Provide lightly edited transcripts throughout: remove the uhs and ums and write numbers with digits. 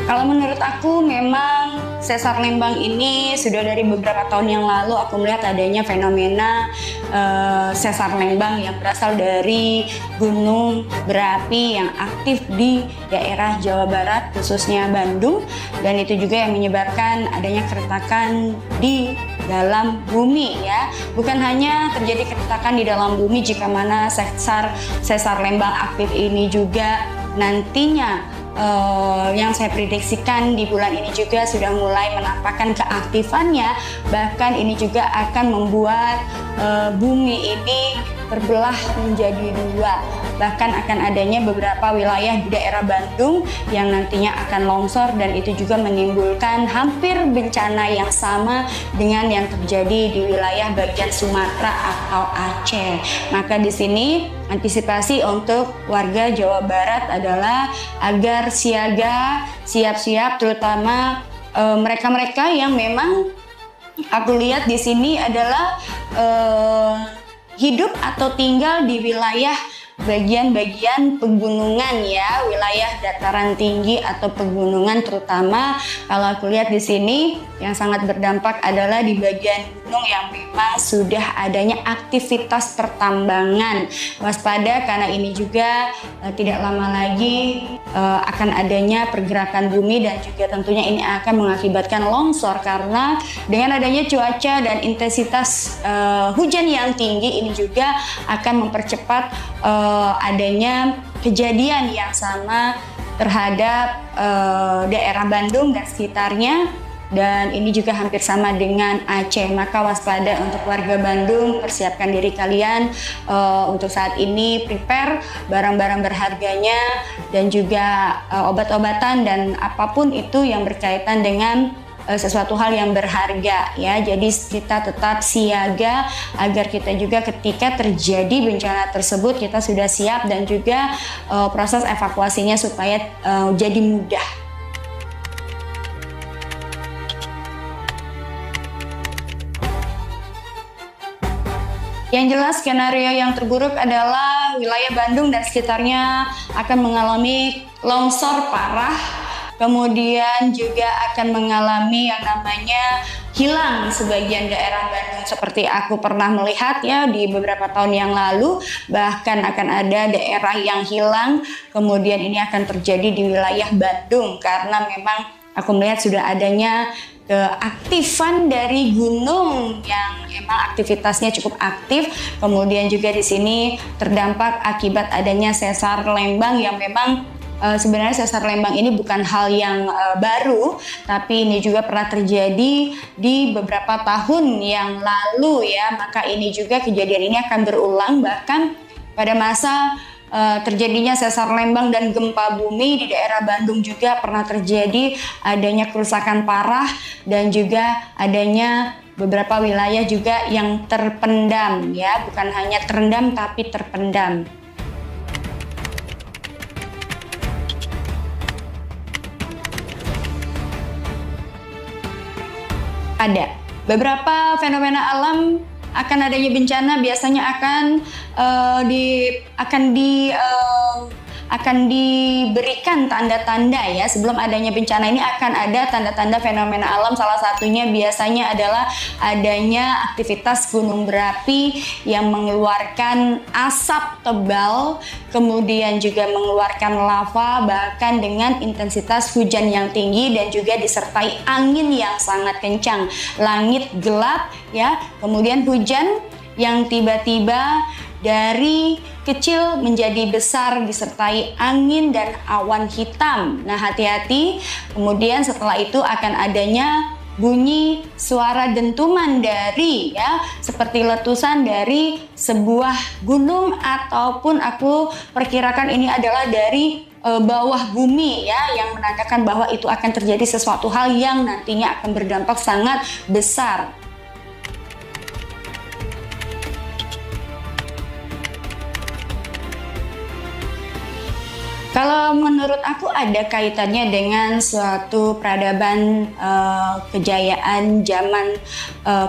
Kalau menurut aku memang sesar Lembang ini sudah dari beberapa tahun yang lalu aku melihat adanya fenomena sesar Lembang yang berasal dari gunung berapi yang aktif di daerah Jawa Barat, khususnya Bandung, dan itu juga yang menyebabkan adanya keretakan di dalam bumi ya. Bukan hanya terjadi keretakan di dalam bumi jika mana sesar Lembang aktif ini juga nantinya yang saya prediksikan di bulan ini juga sudah mulai menampakkan keaktifannya, bahkan ini juga akan membuat bumi ini terbelah menjadi dua. Bahkan akan adanya beberapa wilayah di daerah Bandung yang nantinya akan longsor, dan itu juga menimbulkan hampir bencana yang sama dengan yang terjadi di wilayah bagian Sumatera atau Aceh. Maka di sini antisipasi untuk warga Jawa Barat adalah agar siaga, siap-siap, terutama mereka-mereka yang memang aku lihat di sini adalah hidup atau tinggal di wilayah bagian-bagian pegunungan ya, wilayah dataran tinggi atau pegunungan, terutama kalau aku lihat di sini yang sangat berdampak adalah di bagian gunung yang memang sudah adanya aktivitas pertambangan. Waspada karena ini juga tidak lama lagi akan adanya pergerakan bumi, dan juga tentunya ini akan mengakibatkan longsor karena dengan adanya cuaca dan intensitas hujan yang tinggi ini juga akan mempercepat adanya kejadian yang sama terhadap daerah Bandung dan sekitarnya, dan ini juga hampir sama dengan Aceh. Maka waspada untuk warga Bandung, persiapkan diri kalian untuk saat ini, prepare barang-barang berharganya dan juga obat-obatan dan apapun itu yang berkaitan dengan sesuatu hal yang berharga ya. Jadi kita tetap siaga agar kita juga ketika terjadi bencana tersebut kita sudah siap, dan juga proses evakuasinya supaya jadi mudah. Yang jelas skenario yang terburuk adalah wilayah Bandung dan sekitarnya akan mengalami longsor parah. Kemudian juga akan mengalami yang namanya hilang sebagian daerah Bandung, seperti aku pernah melihat ya di beberapa tahun yang lalu. Bahkan akan ada daerah yang hilang, kemudian ini akan terjadi di wilayah Bandung karena memang aku melihat sudah adanya keaktifan dari gunung yang emang aktivitasnya cukup aktif. Kemudian juga di sini terdampak akibat adanya sesar Lembang yang memang sebenarnya sesar Lembang ini bukan hal yang baru, tapi ini juga pernah terjadi di beberapa tahun yang lalu ya. Maka ini juga kejadian ini akan berulang, bahkan pada masa terjadinya sesar Lembang dan gempa bumi di daerah Bandung juga pernah terjadi adanya kerusakan parah, dan juga adanya beberapa wilayah juga yang terpendam ya, bukan hanya terendam tapi terpendam. Ada beberapa fenomena alam akan adanya bencana, biasanya akan diberikan tanda-tanda ya. Sebelum adanya bencana ini akan ada tanda-tanda fenomena alam. Salah satunya biasanya adalah adanya aktivitas gunung berapi yang mengeluarkan asap tebal, kemudian juga mengeluarkan lava, bahkan dengan intensitas hujan yang tinggi dan juga disertai angin yang sangat kencang. Langit gelap ya, kemudian hujan yang tiba-tiba dari kecil menjadi besar disertai angin dan awan hitam. Nah, hati-hati. Kemudian setelah itu akan adanya bunyi suara dentuman dari ya, seperti letusan dari sebuah gunung, ataupun aku perkirakan ini adalah dari bawah bumi ya, yang menandakan bahwa itu akan terjadi sesuatu hal yang nantinya akan berdampak sangat besar. Kalau menurut aku ada kaitannya dengan suatu peradaban kejayaan zaman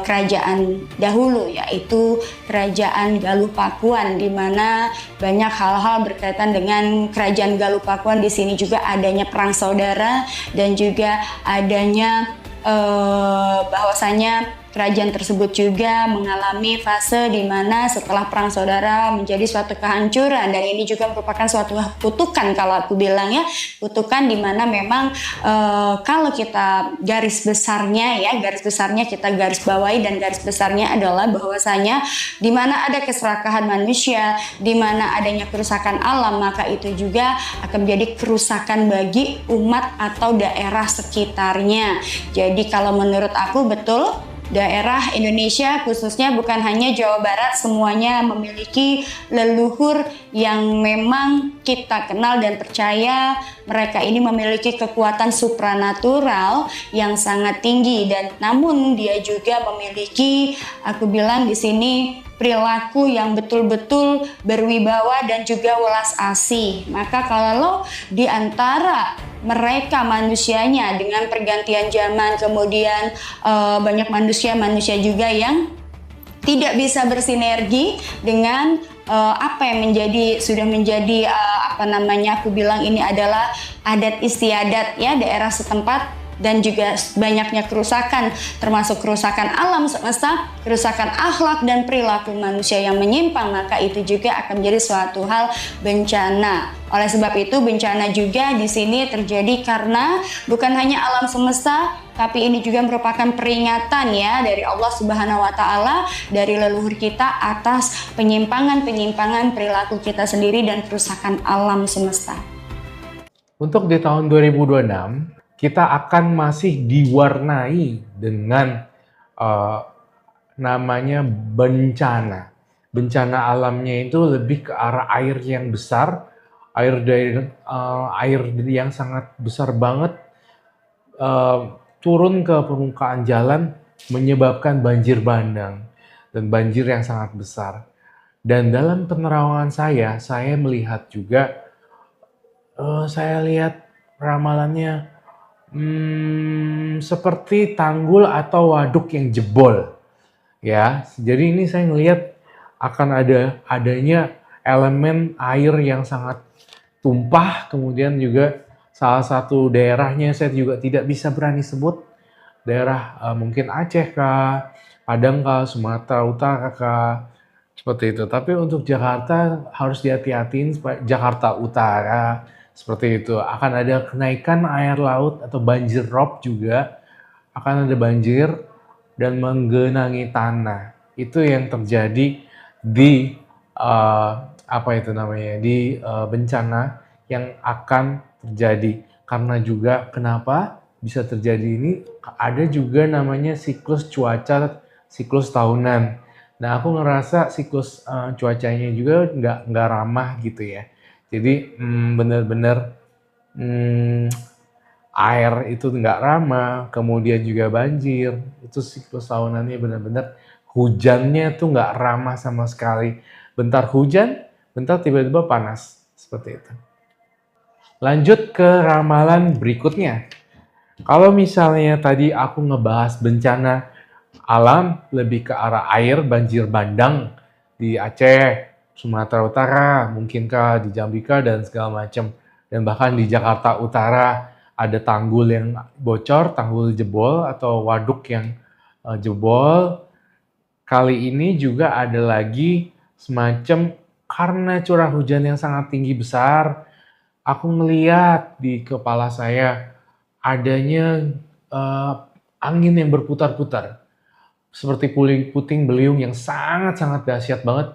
kerajaan dahulu, yaitu kerajaan Galuh Pakuan, di mana banyak hal-hal berkaitan dengan kerajaan Galuh Pakuan. Di sini juga adanya perang saudara dan juga adanya bahwasanya kerajaan tersebut juga mengalami fase di mana setelah perang saudara menjadi suatu kehancuran, dan ini juga merupakan suatu kutukan, kalau aku bilang ya, kutukan di mana memang kalau kita garis besarnya kita garis bawahi, dan garis besarnya adalah bahwasanya di mana ada keserakahan manusia, di mana adanya kerusakan alam, maka itu juga akan menjadi kerusakan bagi umat atau daerah sekitarnya. Jadi kalau menurut aku betul, daerah Indonesia khususnya bukan hanya Jawa Barat, semuanya memiliki leluhur yang memang kita kenal dan percaya mereka ini memiliki kekuatan supranatural yang sangat tinggi, dan namun dia juga memiliki, aku bilang di sini, perilaku yang betul-betul berwibawa dan juga welas asih. Maka kalau di antara mereka manusianya dengan pergantian zaman, kemudian banyak manusia juga yang tidak bisa bersinergi dengan apa yang sudah menjadi aku bilang ini adalah adat istiadat ya daerah setempat, dan juga banyaknya kerusakan, termasuk kerusakan alam semesta, kerusakan akhlak dan perilaku manusia yang menyimpang, maka itu juga akan menjadi suatu hal bencana. Oleh sebab itu bencana juga di sini terjadi karena bukan hanya alam semesta, tapi ini juga merupakan peringatan ya dari Allah Subhanahu wa taala, dari leluhur kita atas penyimpangan perilaku kita sendiri dan kerusakan alam semesta. Untuk di tahun 2026 kita akan masih diwarnai dengan namanya bencana. Bencana alamnya itu lebih ke arah air yang besar, air yang sangat besar banget turun ke permukaan jalan, menyebabkan banjir bandang dan banjir yang sangat besar. Dan dalam penerawangan saya melihat juga, saya lihat ramalannya seperti tanggul atau waduk yang jebol, ya. Jadi ini saya ngelihat akan adanya elemen air yang sangat tumpah, kemudian juga salah satu daerahnya saya juga tidak bisa berani sebut, daerah mungkin Aceh kah, Padang kah, Sumatera Utara kah, seperti itu. Tapi untuk Jakarta harus dihati-hatiin, Jakarta Utara seperti itu. Akan ada kenaikan air laut atau banjir rob juga, akan ada banjir dan menggenangi tanah. Itu yang terjadi di bencana yang akan terjadi. Karena juga kenapa bisa terjadi ini, ada juga namanya siklus cuaca, siklus tahunan. Nah, aku ngerasa siklus cuacanya juga nggak ramah gitu ya. Jadi benar-benar air itu nggak ramah, kemudian juga banjir. Itu siklus tahunannya benar-benar hujannya tuh nggak ramah sama sekali. Bentar hujan, bentar tiba-tiba panas, seperti itu. Lanjut ke ramalan berikutnya. Kalau misalnya tadi aku ngebahas bencana alam lebih ke arah air, banjir bandang di Aceh, Sumatera Utara, mungkinkah di Jambika dan segala macam. Dan bahkan di Jakarta Utara ada tanggul yang bocor, tanggul jebol atau waduk yang jebol. Kali ini juga ada lagi semacam karena curah hujan yang sangat tinggi besar, aku ngeliat di kepala saya adanya angin yang berputar-putar. Seperti puting beliung yang sangat-sangat dahsyat banget,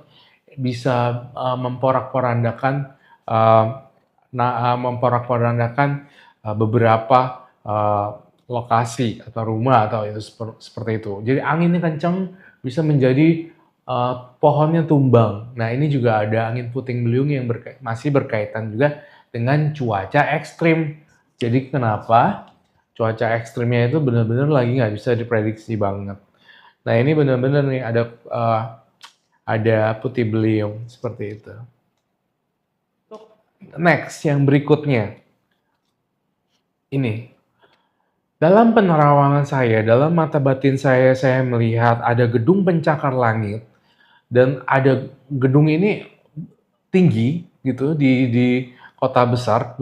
bisa memporak-porandakan beberapa lokasi atau rumah atau itu seperti itu. Jadi anginnya kencang, bisa menjadi pohonnya tumbang. Nah, ini juga ada angin puting beliung yang masih berkaitan juga dengan cuaca ekstrim. Jadi kenapa cuaca ekstrimnya itu benar-benar lagi nggak bisa diprediksi banget. Nah, ini benar-benar nih ada puting beliung seperti itu. Untuk Next, yang berikutnya. Ini. Dalam penerawangan saya, dalam mata batin saya melihat ada gedung pencakar langit dan ada gedung ini tinggi gitu di kota besar,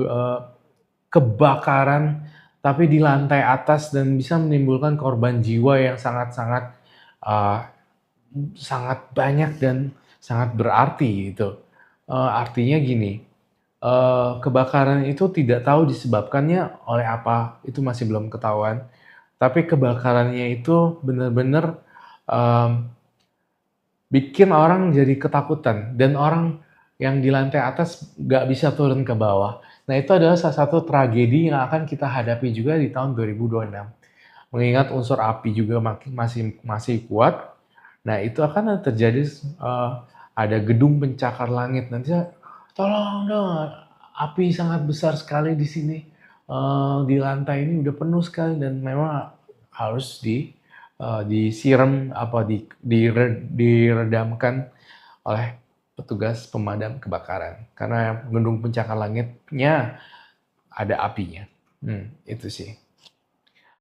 kebakaran tapi di lantai atas dan bisa menimbulkan korban jiwa yang sangat-sangat uh, sangat banyak dan sangat berarti gitu. Artinya gini, kebakaran itu tidak tahu disebabkannya oleh apa, itu masih belum ketahuan. Tapi kebakarannya itu benar-benar bikin orang jadi ketakutan dan orang yang di lantai atas nggak bisa turun ke bawah. Nah, itu adalah salah satu tragedi yang akan kita hadapi juga di tahun 2026. Mengingat unsur api juga masih kuat. Nah, itu akan terjadi ada gedung pencakar langit. Nanti tolong dong, api sangat besar sekali di sini. Di lantai ini udah penuh sekali dan memang harus disiram diredamkan oleh petugas pemadam kebakaran karena gedung pencakar langitnya ada apinya. Itu sih.